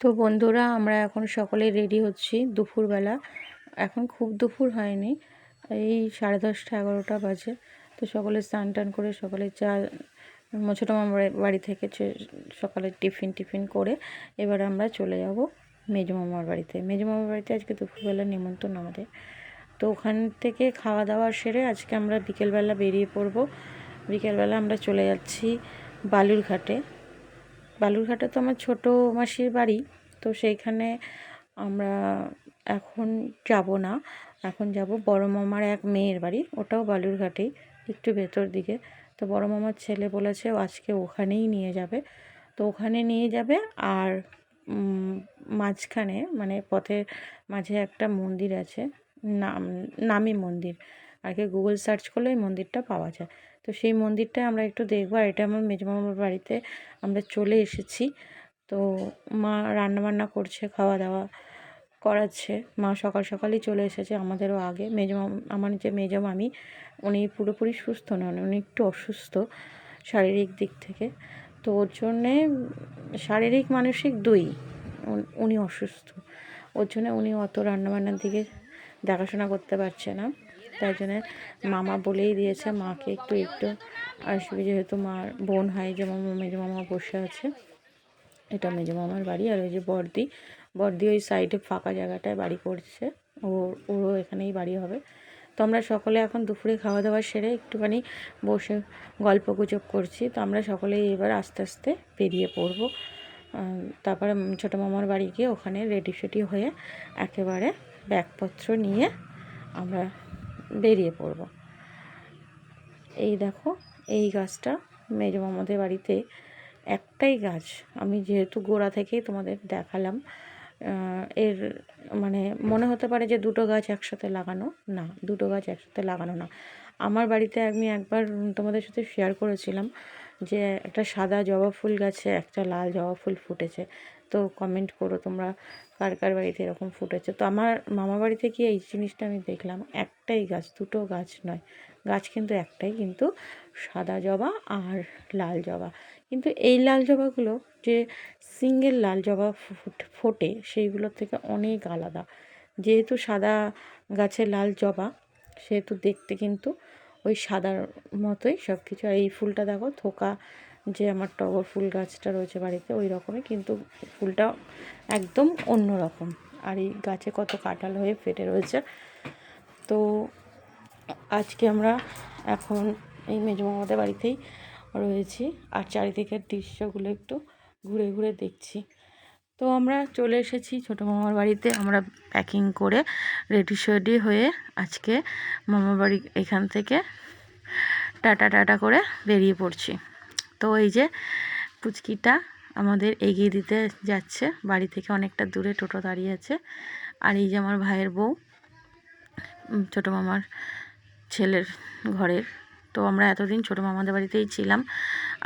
তো বন্ধুরা, আমরা এখন সকলে রেডি হচ্ছি দুপুরবেলা। এখন খুব দুপুর হয়নি, এই 10:30-11টা বাজে। তো সকলে স্নান টান করে সকলে ছোটো মামার বাড়ি থেকে সকালে টিফিন করে এবার আমরা চলে যাব মেজো মামার বাড়িতে। মেজো মামার বাড়িতে আজকে দুপুরবেলা নিমন্ত্রণ আমাদের। তো ওখান থেকে খাওয়া দাওয়া সেরে আজকে আমরা বিকেলবেলা বেরিয়ে পড়ব। বিকেলবেলা আমরা চলে যাচ্ছি বালুরঘাটে। বালুরঘাটে তো আমার ছোটো মাসির বাড়ি, তো সেইখানে আমরা এখন যাব না। এখন যাব বড় মামার এক মেয়ের বাড়ি, ওটাও বালুরঘাটেই, একটু ভেতর দিকে। তো বড় মামার ছেলে বলেছে আজকে ওখানেই নিয়ে যাবে। তো ওখানে নিয়ে যাবে। আর মাঝখানে মানে পথের মাঝে একটা মন্দির আছে, নামি মন্দির আর কি, গুগল সার্চ করলে এই মন্দিরটা পাওয়া যায়। তো সেই মন্দিরটা আমরা একটু দেখবো। আর এটা আমার মেজো মামার বাড়িতে আমরা চলে এসেছি। তো মা রান্নাবান্না করছে, খাওয়া দাওয়া করাচ্ছে। মা সকাল সকালই চলে এসেছে, আমাদেরও আগে। আমার যে মেজো মামি, উনি পুরোপুরি সুস্থ নন, উনি একটু অসুস্থ শারীরিক দিক থেকে। তো ওর জন্যে শারীরিক মানসিক দুই, উনি অসুস্থ। ওর জন্য উনি অত রান্নাবান্নার দিকে দেখাশোনা করতে পারছে না। তাই জন্যে মামা বলেই দিয়েছে মাকে একটু আসবে, যেহেতু মার বোন হয় যে মেজো মামা বসে আছে। এটা মেজো মামার বাড়ি। আর ওই যে বর্দি ওই সাইডে ফাঁকা জায়গাটায় বাড়ি করছে, ওরও এখানেই বাড়ি হবে। তো আমরা সকলে এখন দুপুরে খাওয়া দাওয়া সেরে একটুখানি বসে গল্প গুজব করছি। তো আমরা সকলেই এবার আস্তে আস্তে বেরিয়ে পড়ব। তারপরে ছোটো মামার বাড়ি গিয়ে ওখানে রেডি সেডি হয়ে একেবারে ব্যাগপত্র নিয়ে আমরা বেরিয়ে পড়ব। এই দেখো, এই গাছটা মেজো মামাদের বাড়িতে একটাই গাছ। আমি যেহেতু গোড়া থেকেই তোমাদের দেখালাম, এর মানে মনে হতে পারে যে দুটো গাছ একসাথে লাগানো, না, দুটো গাছ একসাথে লাগানো না। আমার বাড়িতে আমি একবার তোমাদের সাথে শেয়ার করেছিলাম যে একটা সাদা জবা ফুল গাছে একটা লাল জবা ফুল ফুটেছে। তো কমেন্ট করো তোমরা কার কার বাড়িতে এরকম ফুটেছে। তো আমার মামার বাড়িতে গিয়ে এই জিনিসটা আমি দেখলাম, একটাই গাছ, দুটো গাছ নয়, গাছ কিন্তু একটাই, কিন্তু সাদা জবা আর লাল জবা। কিন্তু এই লাল জবাগুলো যে সিঙ্গেল লাল জবা ফোটে সেইগুলোর থেকে অনেক আলাদা। যেহেতু সাদা গাছের লাল জবা, সেহেতু দেখতে কিন্তু ওই সাদার মতোই সব কিছু। আর এই ফুলটা দেখো, থোকা যে আমার টগর ফুল গাছটা রয়েছে বাড়িতে ওই রকমই, কিন্তু ফুলটা একদম অন্য রকম। আর এই গাছে কত কাঁঠাল হয়ে ফেটে রয়েছে। তো আজকে আমরা এখন এই মেজো মামাদের বাড়িতেই রয়েছি, আর চারিদিকের দৃশ্যগুলো একটু ঘুরে ঘুরে দেখছি। তো আমরা চলে এসেছি ছোটো মামার বাড়িতে। আমরা প্যাকিং করে রেডি হয়ে আজকে মামার বাড়ি এখান থেকে টাটা করে বেরিয়ে পড়ছি। তো এই যে পুচকিটা আমাদের এগিয়ে দিতে যাচ্ছে, বাড়ি থেকে অনেকটা দূরে টোটো দাঁড়িয়ে আছে। আর এই যে আমার ভাইয়ের বউ, ছোটো মামার ছেলের ঘরের। তো আমরা এতদিন ছোটো মামাদের বাড়িতেই ছিলাম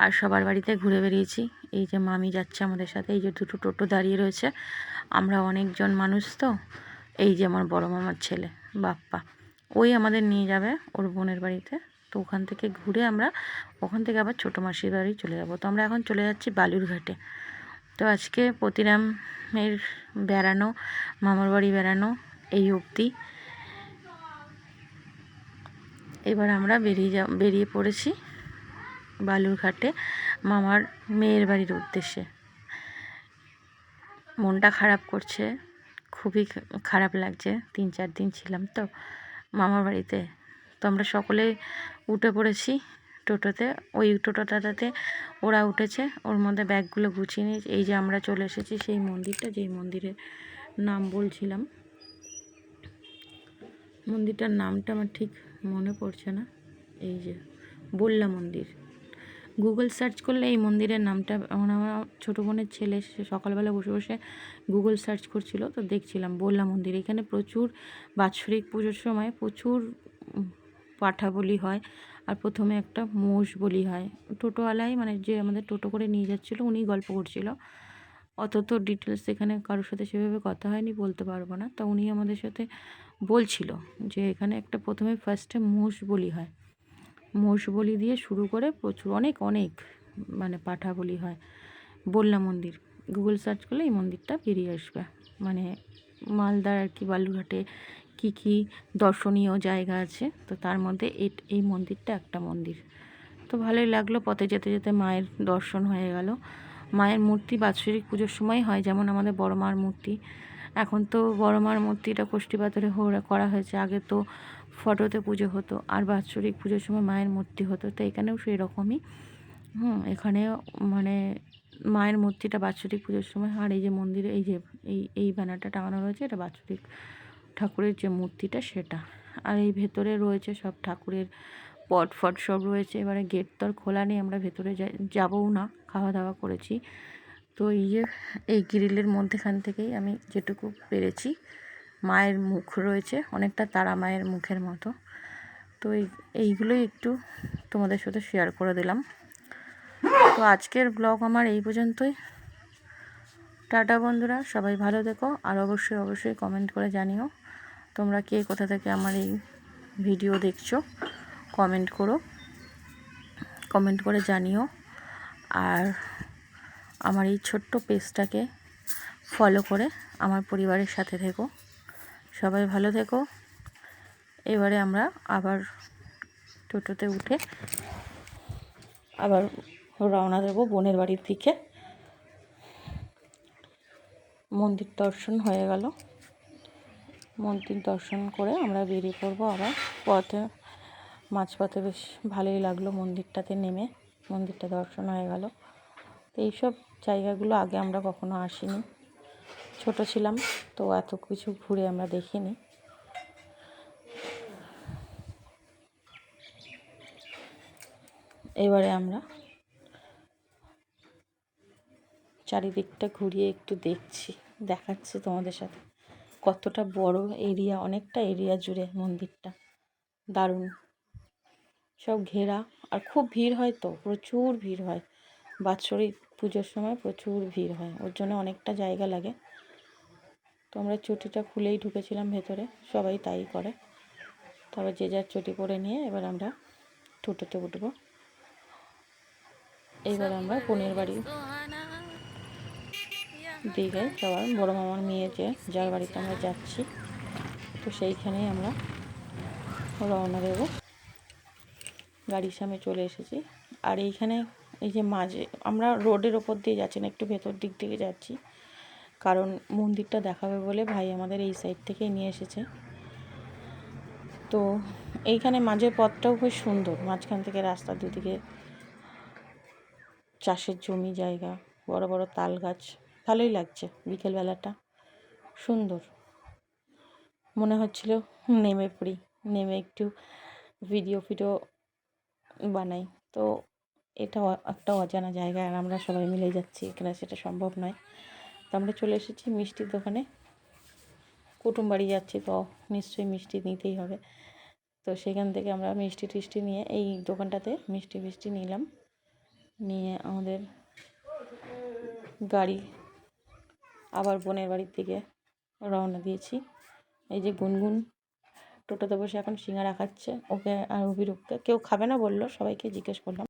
আর সবার বাড়িতে ঘুরে বেরিয়েছি। এই যে মামি যাচ্ছে আমাদের সাথে, এই যে দুটো টোটো দাঁড়িয়ে রয়েছে। আমরা অনেকজন মানুষ, তো এই যে আমার বড় মামার ছেলে বাপ্পা, ওই আমাদের নিয়ে যাবে ওর বোনের বাড়িতে। তো ওখান থেকে ঘুরে আমরা ওখান থেকে আবার ছোটো মাসির বাড়ি চলে যাব। তো আমরা এখন চলে যাচ্ছি বালুরঘাটে। তো আজকে প্রতিরামের বেড়ানো, মামার বাড়ি বেড়ানো এই অবধি। এবার আমরা বেরিয়ে পড়েছি বালুরঘাটে মামার মেয়ের বাড়ির উদ্দেশ্যে। মনটা খারাপ করছে, খুবই খারাপ লাগছে। 3-4 দিন ছিলাম তো মামার বাড়িতে। তো আমরা সকলে উঠে পড়েছি টোটোতে। ওই টোটোটাতে ওরা উঠেছে, ওর মধ্যে ব্যাগগুলো গুছিয়ে নিয়ে এই যে আমরা চলে এসেছি সেই মন্দিরটা, যেই মন্দিরের নাম বলছিলাম। মন্দিরটার নামটা আমার ঠিক মনে পড়ছে না। এই যে বল্লা মন্দির, গুগল সার্চ করলে এই মন্দিরের নামটা, আমার ছোটো বোনের ছেলে সে সকালবেলা বসে বসে গুগল সার্চ করছিল, তো দেখছিলাম বল্লা মন্দির। এখানে প্রচুর বাৎসরিক পুজোর সময় প্রচুর পাঠা বলি হয়, আর প্রথমে একটা মোষ বলি হয়। টোটোওয়ালাই মানে যে আমাদের টোটো করে নিয়ে যাচ্ছিলো উনি গল্প করছিল। অত তো ডিটেলস এখানে কারোর সাথে সেভাবে কথা হয়নি, বলতে পারবো না। তা উনি আমাদের সাথে বলছিল যে এখানে একটা প্রথমে ফার্স্টে মোষ বলি হয়, মোষ বলি দিয়ে শুরু করে প্রচুর অনেক মানে পাঠা বলি হয়। বল্লা মন্দির গুগল সার্চ করলে এই মন্দিরটা বেরিয়ে আসবে। মানে মালদার আর কি বালুরঘাটে কী কী দর্শনীয় জায়গা আছে, তো তার মধ্যে এই মন্দিরটা একটা মন্দির। তো ভালোই লাগলো, পথে যেতে যেতে মায়ের দর্শন হয়ে গেল। মায়ের মূর্তি বাৎসরিক পুজোর সময় হয়, যেমন আমাদের বড় মার মূর্তি। এখন তো বড় মার মূর্তিটা কষ্টি পাথরে করা হয়েছে, আগে তো ফটোতে পুজো হতো, আর বাৎসরিক পুজোর সময় মায়ের মূর্তি হতো। তো এখানেও সেই রকমই, এখানেও মানে মায়ের মূর্তিটা বাৎসরিক পুজোর সময়। আর এই যে মন্দিরে এই যে এই ব্যানারটা টাঙানো রয়েছে, এটা বাৎসরিক ঠাকুরের যে মূর্তিটা সেটা। আর এই ভেতরে রয়েছে সব ঠাকুরের পট ফট সব রয়েছে। এবারে গেট তো আর খোলা নেই, আমরা ভেতরে যাবও না, খাওয়া দাওয়া করেছি। তো এই গ্রিলের মধ্যেখান থেকেই আমি যেটুকু পেরেছি, মায়ের মুখ রয়েছে অনেকটা তারা মায়ের মুখের মতো। তো এইগুলোই একটু তোমাদের সাথে শেয়ার করে দিলাম। তো আজকের ব্লগ আমার এই পর্যন্তই। টাটা বন্ধুরা, সবাই ভালো থেকো। আর অবশ্যই কমেন্ট করে জানিও তোমরা কে কোথা থেকে আমার এই ভিডিও দেখছো। কমেন্ট করে জানিও। আর আমার এই ছোট্ট পেজটাকে ফলো করে আমার পরিবারের সাথে থেকো। সবাই ভালো থেকো। এবারে আমরা আবার টোটোতে উঠে আবার রওনা দেবো বোনের বাড়ির দিকে। মন্দির দর্শন হয়ে গেল, মন্দির দর্শন করে আমরা বেরিয়ে পড়বো আবার মাঝপথে। বেশ ভালোই লাগলো মন্দিরটাতে নেমে, মন্দিরটা দর্শন হয়ে গেল। তো এইসব জায়গাগুলো আগে আমরা কখনো আসিনি, ছোট ছিলাম তো এত কিছু ঘুরে আমরা দেখিনি। এবারে আমরা চারিদিকটা ঘুরিয়ে একটু দেখাচ্ছি তোমাদের সাথে কতটা বড় এরিয়া, অনেকটা এরিয়া জুড়ে মন্দিরটা। দারুণ সব ঘেরা, আর খুব ভিড় হয়, তো প্রচুর ভিড় হয় বাৎসরিক পুজোর সময়, প্রচুর ভিড় হয়, ওর জন্য অনেকটা জায়গা লাগে। তো আমরা চটিটা খুলেই ঢুকেছিলাম ভেতরে, সবাই তাই করে। তবে যে যার চটি পরে নিয়ে এবার আমরা টোটোতে উঠবো। এবার আমরা বোনের বাড়ি দিকে যাওয়ার, বড় মামার মেয়ে যার বাড়িতে আমরা যাচ্ছি, তো সেইখানেই আমরা রওনা দেব। গাড়ির সামনে চলে এসেছি। আর এইখানে এই যে মাঝে আমরা রোডের ওপর দিয়ে যাচ্ছি না, একটু ভেতর দিক থেকে যাচ্ছি, কারণ মন্দিরটা দেখাবে বলে ভাই আমাদের এই সাইড থেকেই নিয়ে এসেছে। তো এইখানে মাঝের পথটাও খুব সুন্দর, মাঝখান থেকে রাস্তার দুদিকে চাষের জমি জায়গা, বড় বড় তাল গাছ, ভালোই লাগছে। বিকেলবেলাটা সুন্দর, মনে হচ্ছিল নেমে পড়ি, নেমে একটু ভিডিও বানাই। তো এটা একটা অজানা জায়গা, আর আমরা সবাই মিলে যাচ্ছি, এখানে সেটা সম্ভব নয়। তো আমরা চলে এসেছি মিষ্টির দোকানে, কুটুম বাড়ি যাচ্ছি তো নিশ্চয়ই মিষ্টি নিতেই হবে। তো সেখান থেকে আমরা মিষ্টি টিষ্টি নিয়ে এই দোকানটাতে মিষ্টি নিলাম, নিয়ে আমাদের গাড়ি আবার বোনের বাড়ির দিকে রওনা দিয়েছি। এই যে গুনগুন টোটোতে বসে এখন সিঙ্গারা খাচ্ছে, ওকে আর অভিরূপকে, কেউ খাবে না বললো, সবাইকে জিজ্ঞেস করলাম।